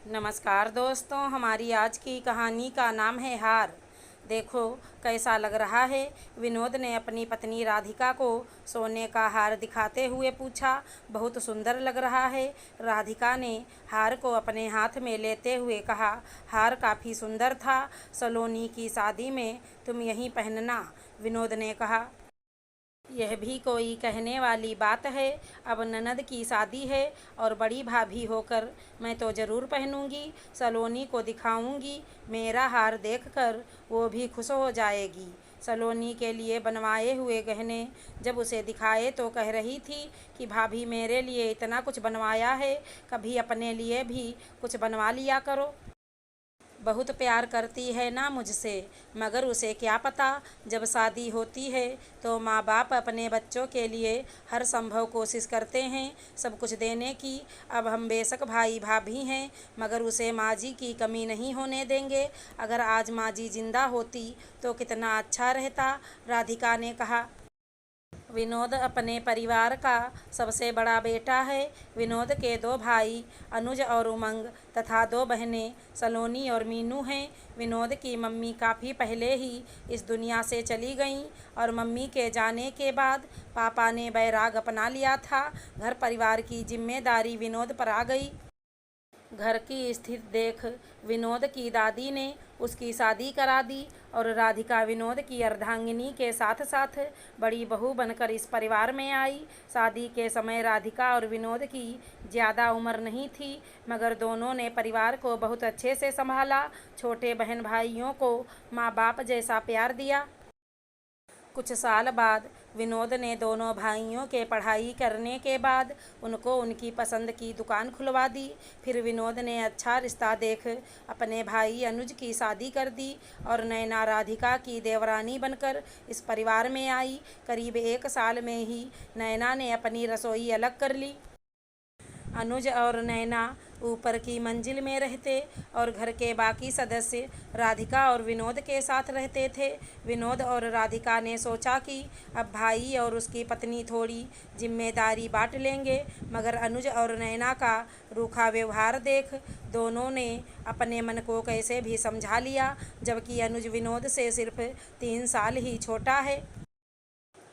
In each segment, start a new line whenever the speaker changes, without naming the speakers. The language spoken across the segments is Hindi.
नमस्कार दोस्तों, हमारी आज की कहानी का नाम है हार। देखो कैसा लग रहा है। विनोद ने अपनी पत्नी राधिका को सोने का हार दिखाते हुए पूछा। बहुत सुंदर लग रहा है। राधिका ने हार को अपने हाथ में लेते हुए कहा, हार काफ़ी सुंदर था। सलोनी की शादी में तुम यही पहनना। विनोद ने कहा, यह भी कोई कहने वाली बात है। अब ननद की शादी है और बड़ी भाभी होकर मैं तो ज़रूर पहनूंगी। सलोनी को दिखाऊंगी। मेरा हार देखकर वो भी खुश हो जाएगी। सलोनी के लिए बनवाए हुए गहने जब उसे दिखाए तो कह रही थी कि भाभी मेरे लिए इतना कुछ बनवाया है, कभी अपने लिए भी कुछ बनवा लिया करो। बहुत प्यार करती है ना मुझसे, मगर उसे क्या पता जब शादी होती है तो माँ बाप अपने बच्चों के लिए हर संभव कोशिश करते हैं सब कुछ देने की। अब हम बेशक भाई भाभी हैं, मगर उसे माँ जी की कमी नहीं होने देंगे। अगर आज माँ जी जिंदा होती तो कितना अच्छा रहता। राधिका ने कहा। विनोद अपने परिवार का सबसे बड़ा बेटा है। विनोद के दो भाई अनुज और उमंग तथा दो बहनें सलोनी और मीनू हैं। विनोद की मम्मी काफ़ी पहले ही इस दुनिया से चली गईं और मम्मी के जाने के बाद पापा ने बैराग अपना लिया था। घर परिवार की जिम्मेदारी विनोद पर आ गई। घर की स्थिति देख विनोद की दादी ने उसकी शादी करा दी और राधिका विनोद की अर्धांगिनी के साथ साथ बड़ी बहू बनकर इस परिवार में आई। शादी के समय राधिका और विनोद की ज़्यादा उम्र नहीं थी, मगर दोनों ने परिवार को बहुत अच्छे से संभाला। छोटे बहन भाइयों को माँ बाप जैसा प्यार दिया। कुछ साल बाद विनोद ने दोनों भाइयों के पढ़ाई करने के बाद उनको उनकी पसंद की दुकान खुलवा दी। फिर विनोद ने अच्छा रिश्ता देख अपने भाई अनुज की शादी कर दी और नैना राधिका की देवरानी बनकर इस परिवार में आई। करीब 1 साल में ही नैना ने अपनी रसोई अलग कर ली। अनुज और नैना ऊपर की मंजिल में रहते और घर के बाकी सदस्य राधिका और विनोद के साथ रहते थे। विनोद और राधिका ने सोचा कि अब भाई और उसकी पत्नी थोड़ी जिम्मेदारी बांट लेंगे, मगर अनुज और नैना का रूखा व्यवहार देख दोनों ने अपने मन को कैसे भी समझा लिया, जबकि अनुज विनोद से सिर्फ 3 साल ही छोटा है।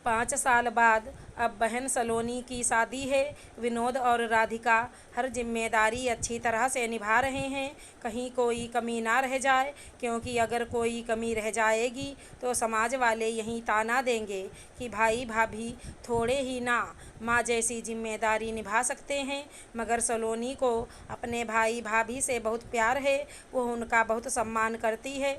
5 साल बाद अब बहन सलोनी की शादी है। विनोद और राधिका हर जिम्मेदारी अच्छी तरह से निभा रहे हैं, कहीं कोई कमी ना रह जाए, क्योंकि अगर कोई कमी रह जाएगी तो समाज वाले यहीं ताना देंगे कि भाई भाभी थोड़े ही ना माँ जैसी जिम्मेदारी निभा सकते हैं। मगर सलोनी को अपने भाई भाभी से बहुत प्यार है, वो उनका बहुत सम्मान करती है।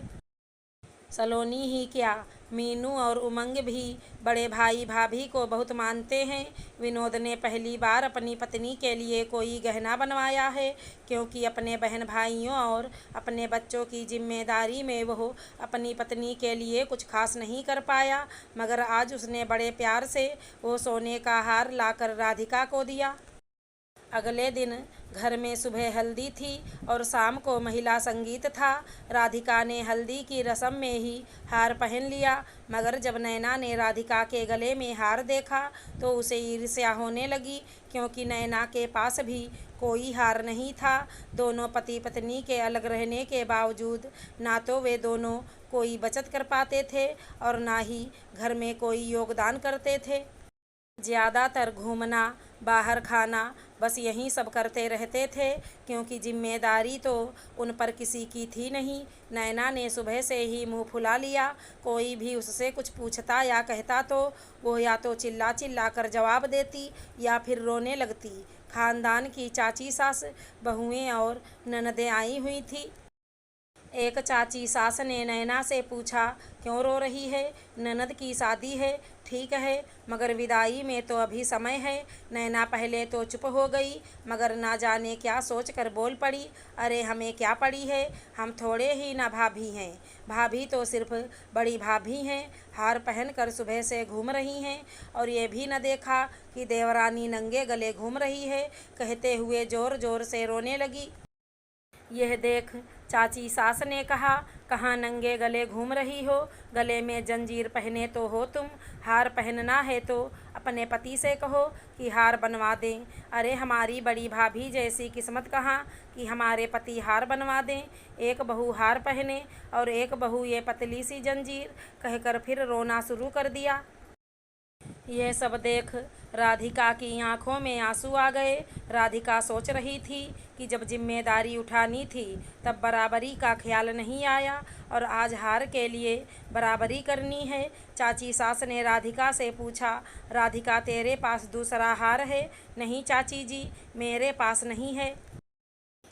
सलोनी ही क्या, मीनू और उमंग भी बड़े भाई भाभी को बहुत मानते हैं। विनोद ने पहली बार अपनी पत्नी के लिए कोई गहना बनवाया है, क्योंकि अपने बहन भाइयों और अपने बच्चों की जिम्मेदारी में वो अपनी पत्नी के लिए कुछ खास नहीं कर पाया, मगर आज उसने बड़े प्यार से वो सोने का हार लाकर राधिका को दिया। अगले दिन घर में सुबह हल्दी थी और शाम को महिला संगीत था। राधिका ने हल्दी की रस्म में ही हार पहन लिया, मगर जब नैना ने राधिका के गले में हार देखा तो उसे ईर्ष्या होने लगी, क्योंकि नैना के पास भी कोई हार नहीं था। दोनों पति पत्नी के अलग रहने के बावजूद ना तो वे दोनों कोई बचत कर पाते थे और ना ही घर में कोई योगदान करते थे। ज़्यादातर घूमना, बाहर खाना, बस यही सब करते रहते थे, क्योंकि जिम्मेदारी तो उन पर किसी की थी नहीं। नैना ने सुबह से ही मुंह फुला लिया। कोई भी उससे कुछ पूछता या कहता तो वो या तो चिल्ला चिल्ला कर जवाब देती या फिर रोने लगती। खानदान की चाची सास, बहुएं और ननदें आई हुई थी। एक चाची सास ने नैना से पूछा, क्यों रो रही है? ननद की शादी है, ठीक है, मगर विदाई में तो अभी समय है। नैना पहले तो चुप हो गई, मगर ना जाने क्या सोच कर बोल पड़ी, अरे हमें क्या पड़ी है, हम थोड़े ही ना भाभी हैं। भाभी तो सिर्फ बड़ी भाभी हैं। हार पहनकर सुबह से घूम रही हैं और ये भी न देखा कि देवरानी नंगे गले घूम रही है, कहते हुए ज़ोर ज़ोर से रोने लगी। यह देख चाची सास ने कहा, कहाँ नंगे गले घूम रही हो, गले में जंजीर पहने तो हो तुम, हार पहनना है तो अपने पति से कहो कि हार बनवा दें। अरे हमारी बड़ी भाभी जैसी किस्मत कहाँ कि हमारे पति हार बनवा दें। एक बहू हार पहने और एक बहू ये पतली सी जंजीर, कहकर फिर रोना शुरू कर दिया। यह सब देख राधिका की आंखों में आंसू आ गए। राधिका सोच रही थी कि जब जिम्मेदारी उठानी थी तब बराबरी का ख्याल नहीं आया और आज हार के लिए बराबरी करनी है। चाची सास ने राधिका से पूछा, राधिका तेरे पास दूसरा हार है? नहीं चाची जी, मेरे पास नहीं है।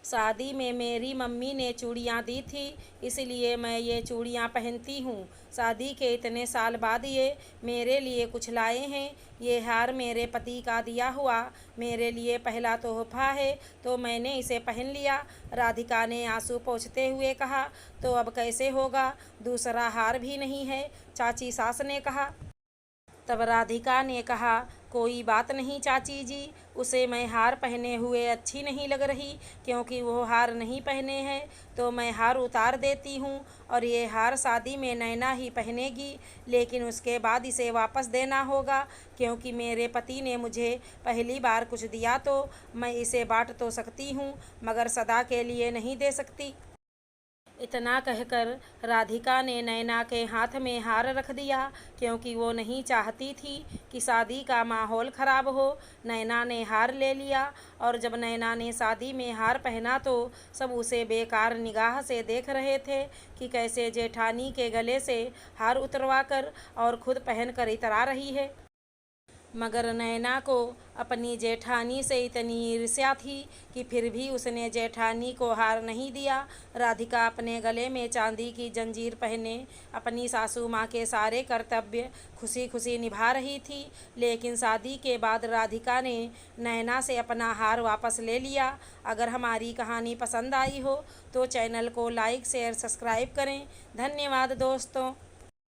शादी में मेरी मम्मी ने चूड़ियाँ दी थी, इसलिए मैं ये चूड़ियाँ पहनती हूँ। शादी के इतने साल बाद ये मेरे लिए कुछ लाए हैं। ये हार मेरे पति का दिया हुआ मेरे लिए पहला तोहफा है, तो मैंने इसे पहन लिया। राधिका ने आंसू पोंछते हुए कहा। तो अब कैसे होगा, दूसरा हार भी नहीं है, चाची सास ने कहा। तब राधिका ने कहा, कोई बात नहीं चाची जी, उसे मैं हार पहने हुए अच्छी नहीं लग रही, क्योंकि वो हार नहीं पहने हैं, तो मैं हार उतार देती हूँ और ये हार शादी में नैना ही पहनेगी, लेकिन उसके बाद इसे वापस देना होगा, क्योंकि मेरे पति ने मुझे पहली बार कुछ दिया तो मैं इसे बांट तो सकती हूँ, मगर सदा के लिए नहीं दे सकती। इतना कहकर राधिका ने नैना के हाथ में हार रख दिया, क्योंकि वो नहीं चाहती थी कि शादी का माहौल ख़राब हो। नैना ने हार ले लिया और जब नैना ने शादी में हार पहना तो सब उसे बेकार निगाह से देख रहे थे कि कैसे जेठानी के गले से हार उतरवा कर और खुद पहन कर इतरा रही है। मगर नैना को अपनी जेठानी से इतनी ईर्ष्या थी कि फिर भी उसने जेठानी को हार नहीं दिया। राधिका अपने गले में चांदी की जंजीर पहने अपनी सासू माँ के सारे कर्तव्य खुशी खुशी निभा रही थी, लेकिन शादी के बाद राधिका ने नैना से अपना हार वापस ले लिया। अगर हमारी कहानी पसंद आई हो तो चैनल को लाइक शेयर सब्सक्राइब करें। धन्यवाद दोस्तों।